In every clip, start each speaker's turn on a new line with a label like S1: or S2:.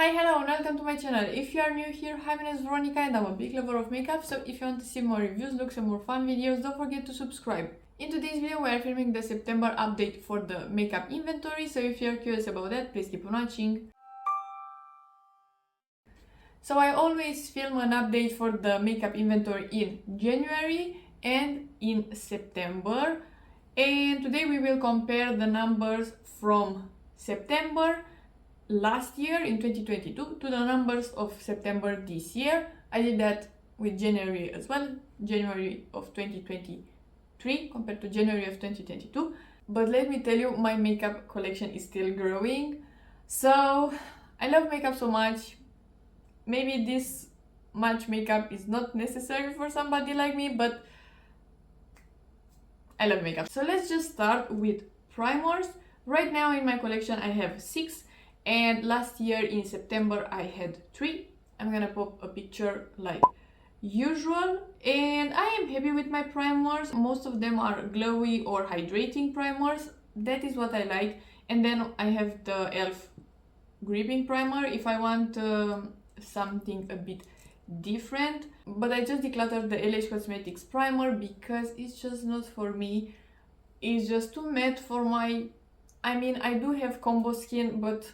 S1: Hi, hello and welcome to my channel. If you are new here, hi, my name is Veronica and I'm a big lover of makeup, so if you want to see more reviews, looks and more fun videos, don't forget to subscribe. In today's video we are filming the September update for the makeup inventory, so if you are curious about that, please keep on watching. So I always film an update for the makeup inventory in January and in September, and today we will compare the numbers from September last year in 2022 to the numbers of September this year. I did that with January as well, January of 2023 compared to January of 2022. But let me tell you, my makeup collection is still growing. So I love makeup so much. Maybe this much makeup is not necessary for somebody like me, but I love makeup. So let's just start with primers. Right now in my collection I have 6. And last year in September I had 3. I'm gonna pop a picture like usual. And I am happy with my primers. Most of them are glowy or hydrating primers. That is what I like. And then I have the e.l.f. gripping primer if I want something a bit different. But I just decluttered the LYS Cosmetics primer because it's just not for me. It's just too matte for my... I mean, I do have combo skin, but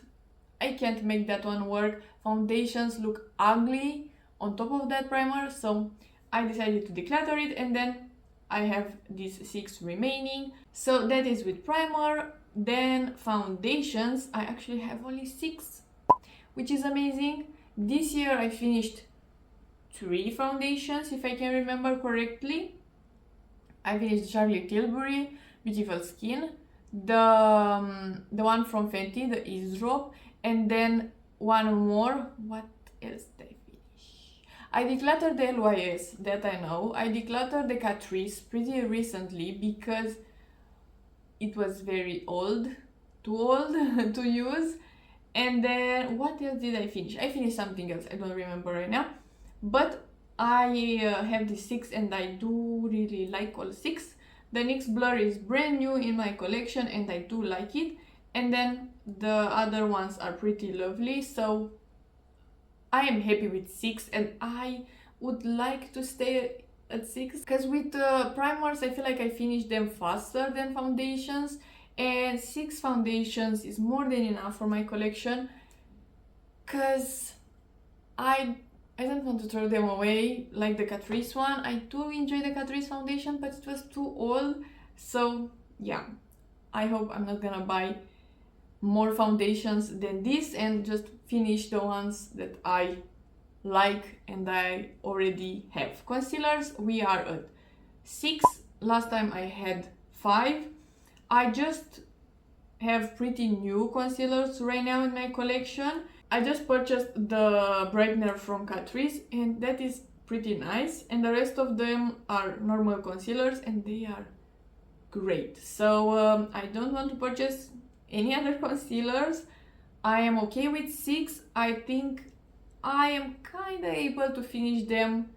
S1: I can't make that one work. Foundations look ugly on top of that primer, so I decided to declutter it, and then I have these 6 remaining. So that is with primer. Then foundations, I actually have only 6, which is amazing. This year I finished 3 foundations, if I can remember correctly. I finished Charlotte Tilbury Beautiful Skin, the one from Fenty, the Ease Drop, and then one more. What else did I finish? I decluttered the LYS, that I know. I decluttered the Catrice pretty recently because it was very old, too old to use. And then what else did I finish? I finished something else, I don't remember right now. But I have the 6 and I do really like all 6. The NYX Blur is brand new in my collection and I do like it. And then the other ones are pretty lovely, so I am happy with 6 and I would like to stay at 6 because with primers I feel like I finish them faster than foundations, and 6 foundations is more than enough for my collection because I don't want to throw them away like the Catrice one. I do enjoy the Catrice foundation, but it was too old, so yeah, I hope I'm not gonna buy more foundations than this and just finish the ones that I like and I already have. Concealers, we are at 6. Last time I had 5. I just have pretty new concealers right now in my collection. I just purchased the brightener from Catrice and that is pretty nice, and the rest of them are normal concealers and they are great. So I don't want to purchase any other concealers. I am okay with 6. I think I am kind of able to finish them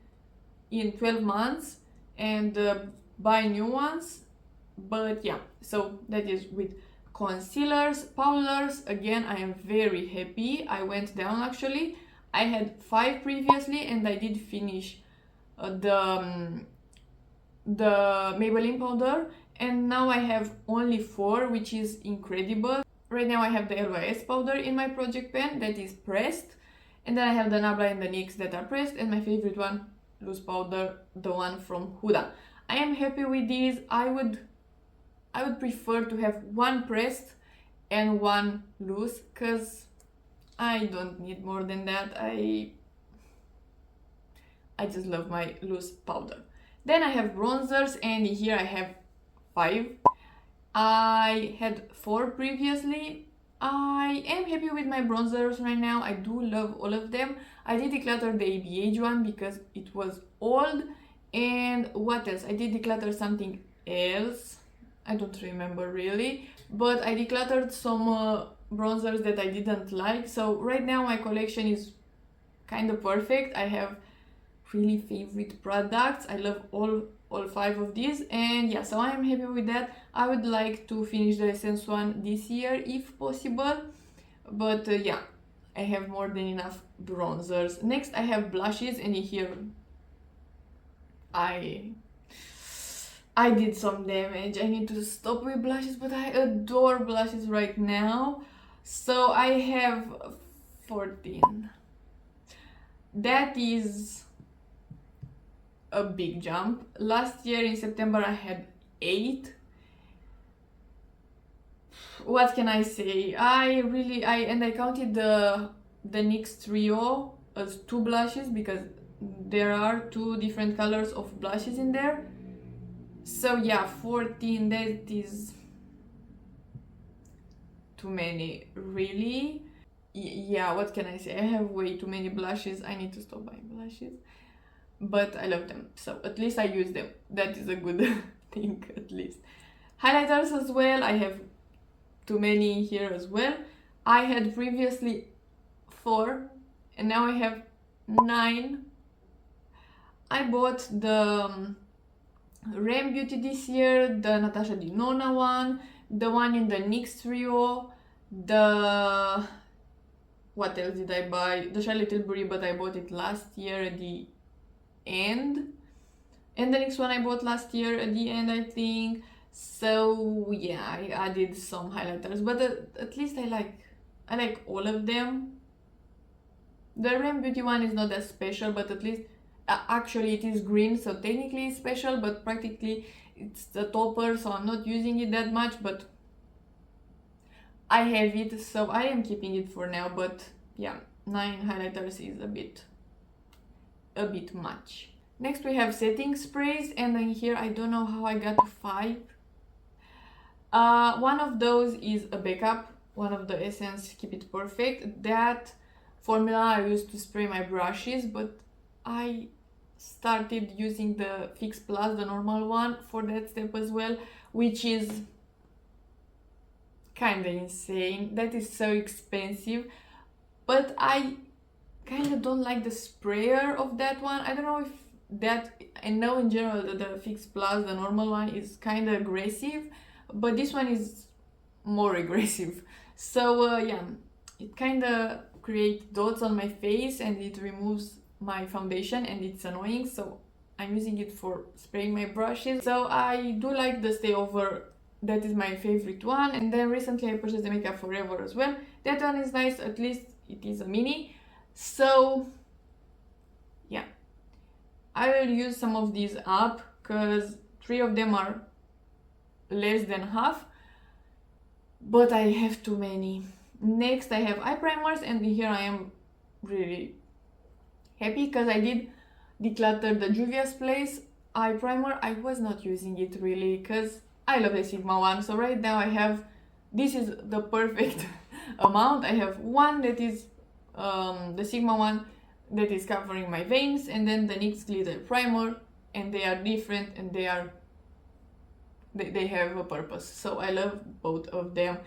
S1: in 12 months and buy new ones. But yeah, so that is with concealers. Powders, again, I am very happy. I went down actually. I had 5 previously and I did finish the Maybelline powder, and now I have only 4, which is incredible. Right now I have the LYS powder in my project pen that is pressed, and then I have the Nabla and the NYX that are pressed, and my favorite one, loose powder, the one from Huda. I am happy with these. I would prefer to have 1 pressed and 1 loose because I don't need more than that. I just love my loose powder. Then I have bronzers, and here I have 5. I had 4 previously. I am happy with my bronzers right now. I do love all of them. I did declutter the ABH one because it was old. And what else? I did declutter something else. I don't remember really. But I decluttered some bronzers that I didn't like. So right now my collection is kind of perfect. I have really favorite products. I love all 5 of these, and yeah, so I am happy with that. I would like to finish the Essence one this year if possible, but yeah, I have more than enough bronzers. Next I have blushes, and in here I did some damage. I need to stop with blushes, but I adore blushes right now. So I have 14. That is a big jump. Last year in September I had 8. What can I say? I counted the NYX trio as 2 blushes because there are 2 different colors of blushes in there. So yeah, 14, that is too many, really. Yeah, what can I say? I have way too many blushes. I need to stop buying blushes, but I love them, so at least I use them. That is a good thing, at least. Highlighters as well, I have too many here as well. I had previously 4 and now I have 9. I bought the LYS Beauty this year, the Natasha Denona one, the one in the NYX trio, the... what else did I buy? The Charlotte Tilbury, but I bought it last year at the end. And the next one I bought last year at the end, I think. So yeah, I added some highlighters, but at least I like all of them. The LYS Beauty one is not that special, but at least actually it is green, so technically it's special, but practically it's the topper, so I'm not using it that much, but I have it, so I am keeping it for now. But yeah, 9 highlighters is a bit much. Next we have setting sprays, and then here I don't know how I got to 5. One of those is a backup, one of the Essence Keep It Perfect. That formula I used to spray my brushes, but I started using the Fix Plus, the normal one, for that step as well, which is kinda insane. That is so expensive, but I kinda don't like the sprayer of that one. I don't know if that... I know in general that the Fix Plus, the normal one, is kinda aggressive, but this one is more aggressive. So yeah, it kinda creates dots on my face and it removes my foundation, and it's annoying, so I'm using it for spraying my brushes. So I do like the Stay Over. That is my favorite one. And then recently I purchased the Makeup Forever as well. That one is nice, at least it is a mini. So yeah, I will use some of these up because 3 of them are less than half, but I have too many. Next I have eye primers, and here I am really happy because I did declutter the Juvia's Place eye primer. I was not using it really because I love the Sigma one, so right now I have... this is the perfect amount. I have one that is the Sigma one that is covering my veins, and then the NYX glitter primer, and they are different and they have a purpose, so I love both of them.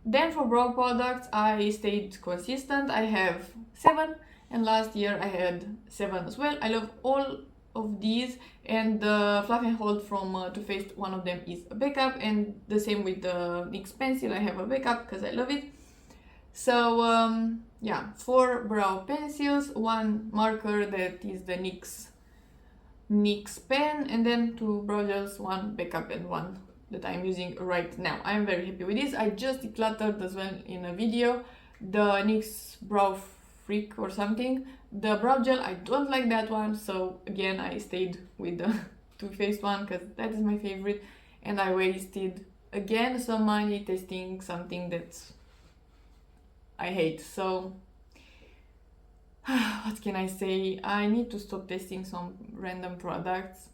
S1: Then for brow products I stayed consistent. I have 7, and last year I had 7 as well. I love all of these, and the Fluff and Hold from Too Faced, one of them is a backup, and the same with the NYX pencil. I have a backup because I love it. So yeah, 4 brow pencils, 1 marker that is the NYX pen, and then 2 brow gels, 1 backup and 1 that I'm using right now. I'm very happy with this. I just decluttered as well in a video the NYX Brow Freak or something. The brow gel, I don't like that one, so again I stayed with the Too Faced one because that is my favorite, and I wasted again some money testing something that I hate. So what can I say? I need to stop testing some random products,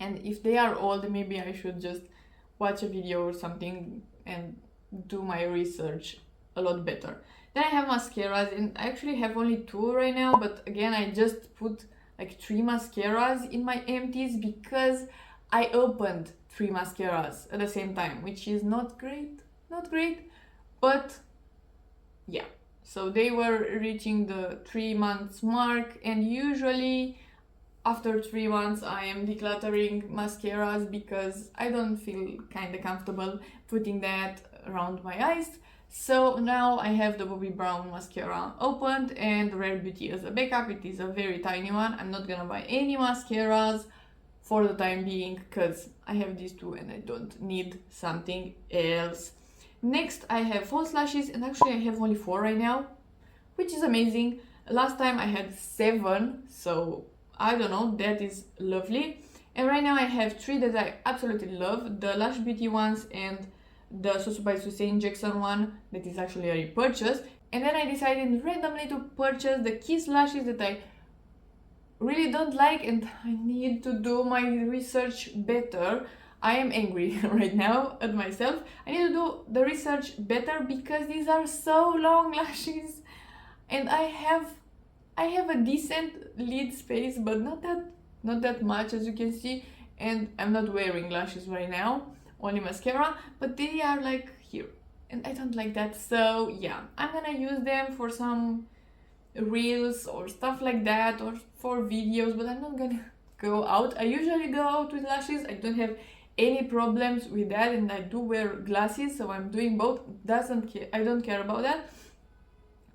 S1: and if they are old, maybe I should just watch a video or something and do my research a lot better. Then I have mascaras, and I actually have only 2 right now, but again I just put like 3 mascaras in my empties because I opened 3 mascaras at the same time, which is not great, but yeah. So they were reaching the 3 months mark, and usually after 3 months I am decluttering mascaras because I don't feel kind of comfortable putting that around my eyes. So now I have the Bobbi Brown mascara opened and Rare Beauty as a backup. It is a very tiny one. I'm not gonna buy any mascaras for the time being because I have these two and I don't need something else. Next I have false lashes, and actually I have only 4 right now, which is amazing. Last time I had 7, so I don't know, that is lovely. And right now I have 3 that I absolutely love, the Lush Beauty ones and the Susu by Susane Jackson one that is actually a repurchase. And then I decided randomly to purchase the Kiss lashes that I really don't like, and I need to do my research better. I am angry right now at myself. I need to do the research better because these are so long lashes, and I have a decent lid space, but not that much, as you can see. And I'm not wearing lashes right now, only mascara, but they are like here, and I don't like that. So yeah, I'm gonna use them for some reels or stuff like that, or for videos, but I'm not gonna go out. I usually go out with lashes. I don't have any problems with that, and I do wear glasses, so I'm doing both. I don't care about that,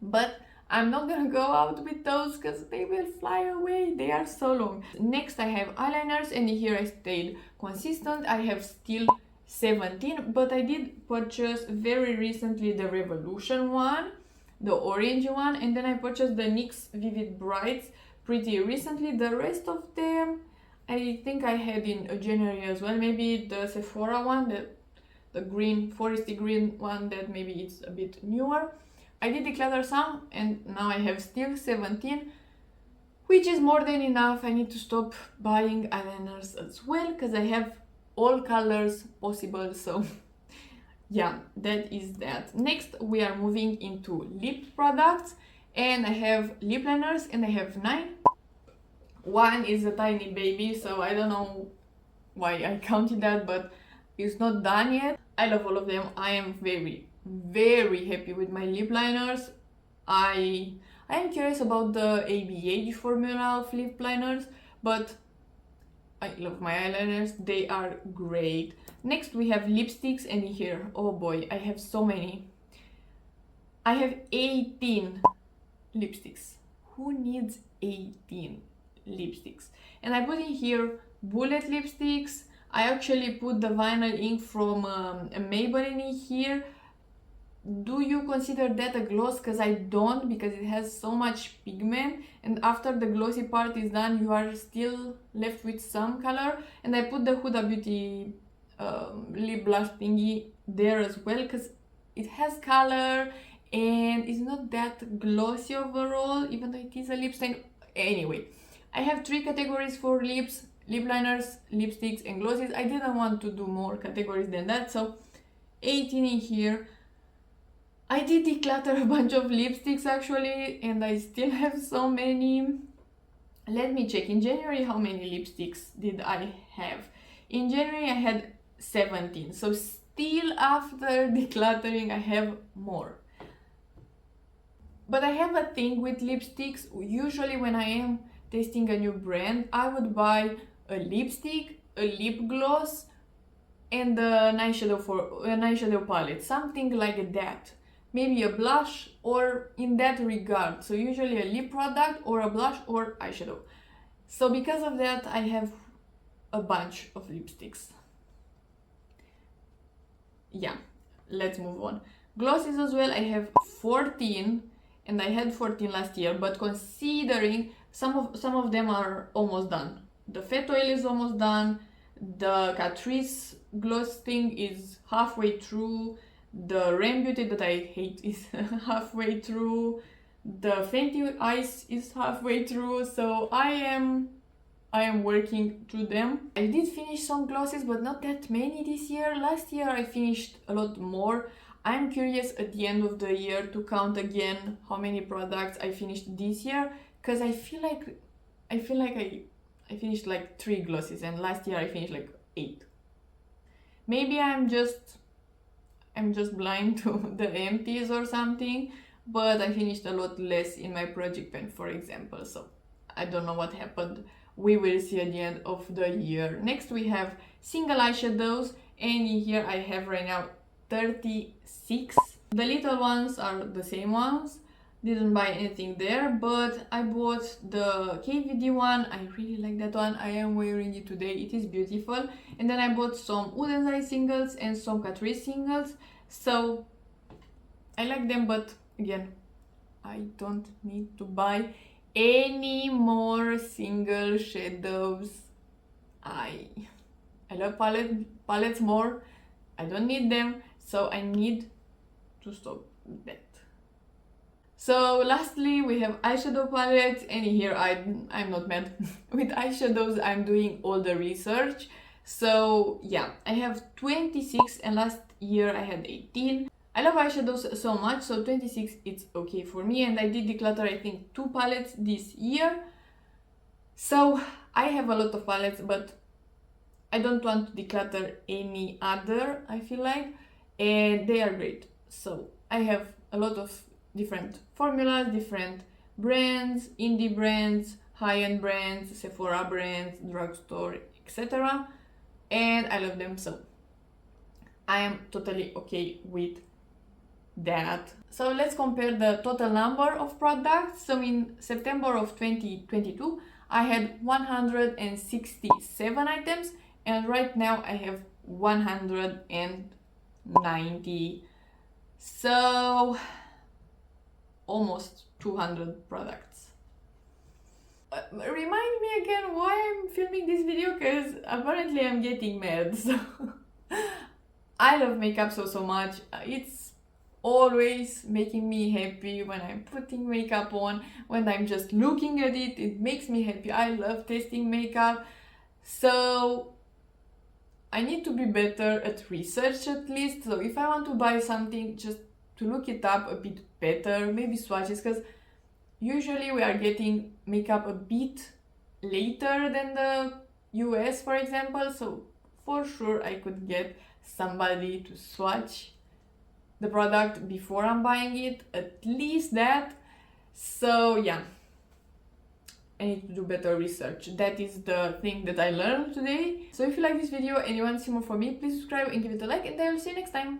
S1: but I'm not gonna go out with those because they will fly away. They are so long. Next I have eyeliners, and here I stayed consistent. I have still 17, but I did purchase very recently the Revolution one, the orange one, and then I purchased the NYX Vivid Brights pretty recently. The rest of them I think I had in January as well. Maybe the Sephora one, the green, foresty green one, that maybe it's a bit newer. I did declutter some, and now I have still 17, which is more than enough. I need to stop buying eyeliners as well because I have all colors possible, so yeah, that is that. Next we are moving into lip products, and I have lip liners, and I have 9. One is a tiny baby, so I don't know why I counted that, but it's not done yet. I love all of them. I am very happy with my lip liners. I am curious about the ABH formula of lip liners, but I love my eyeliners. They are great. Next we have lipsticks, and here, oh boy, I have so many. I have 18 lipsticks. Who needs 18 lipsticks? And I put in here bullet lipsticks. I actually put the vinyl ink from Maybelline in here. Do you consider that a gloss? Because I don't, because it has so much pigment, and after the glossy part is done you are still left with some color. And I put the Huda Beauty lip blush thingy there as well because it has color and it's not that glossy overall, even though it is a lip stain. Anyway, I have 3 categories for lips: lip liners, lipsticks, and glosses. I didn't want to do more categories than that, so 18 in here. I did declutter a bunch of lipsticks actually, and I still have so many. Let me check. In January, how many lipsticks did I have? In January I had 17, so still after decluttering I have more. But I have a thing with lipsticks. Usually when I am testing a new brand, I would buy a lipstick, a lip gloss, and an eyeshadow palette, something like that. Maybe a blush, or in that regard. So usually a lip product or a blush or eyeshadow. So because of that I have a bunch of lipsticks. Yeah, let's move on. Glosses as well, I have 14, and I had 14 last year, but considering some of them are almost done. The Fat Oil is almost done, the Catrice gloss thing is halfway through, the Rain Beauty that I hate is halfway through, the Fenty Ice is halfway through, so I am working through them. I did finish some glosses, but not that many this year. Last year I finished a lot more. I'm curious at the end of the year to count again how many products I finished this year, because I feel like I finished like 3 glosses, and last year I finished like 8. Maybe I'm just blind to the empties or something, but I finished a lot less in my project pen, for example, so I don't know what happened. We will see at the end of the year. Next we have single eyeshadows, and in here I have right now 36. The little ones are the same ones. Didn't buy anything there, but I bought the KVD one. I really like that one. I am wearing it today. It is beautiful. And then I bought some Huda singles and some Catrice singles. So I like them, but again, I don't need to buy any more single shadows. I love palettes more. I don't need them, so I need to stop that. So lastly, we have eyeshadow palettes, and here I'm not mad. With eyeshadows, I'm doing all the research. So yeah, I have 26 and last year I had 18. I love eyeshadows so much, so 26 it's okay for me, and I did declutter I think 2 palettes this year. So I have a lot of palettes, but I don't want to declutter any other, I feel like, and they are great. So I have a lot of different formulas, different brands, indie brands, high-end brands, Sephora brands, drugstore, etc. And I love them, so I am totally okay with that. So let's compare the total number of products. So in September of 2022, I had 167 items, and right now I have 190. So almost 200 products. Remind me again why I'm filming this video, because apparently I'm getting mad. So I love makeup so much. It's always making me happy when I'm putting makeup on, when I'm just looking at it, it makes me happy. I love testing makeup. So I need to be better at research at least. So if I want to buy something, just to look it up a bit better, maybe swatches, because usually we are getting makeup a bit later than the US, for example. So for sure I could get somebody to swatch the product before I'm buying it, at least that. So yeah, I need to do better research. That is the thing that I learned today. So if you like this video and you want to see more from me, please subscribe and give it a like, and I will see you next time.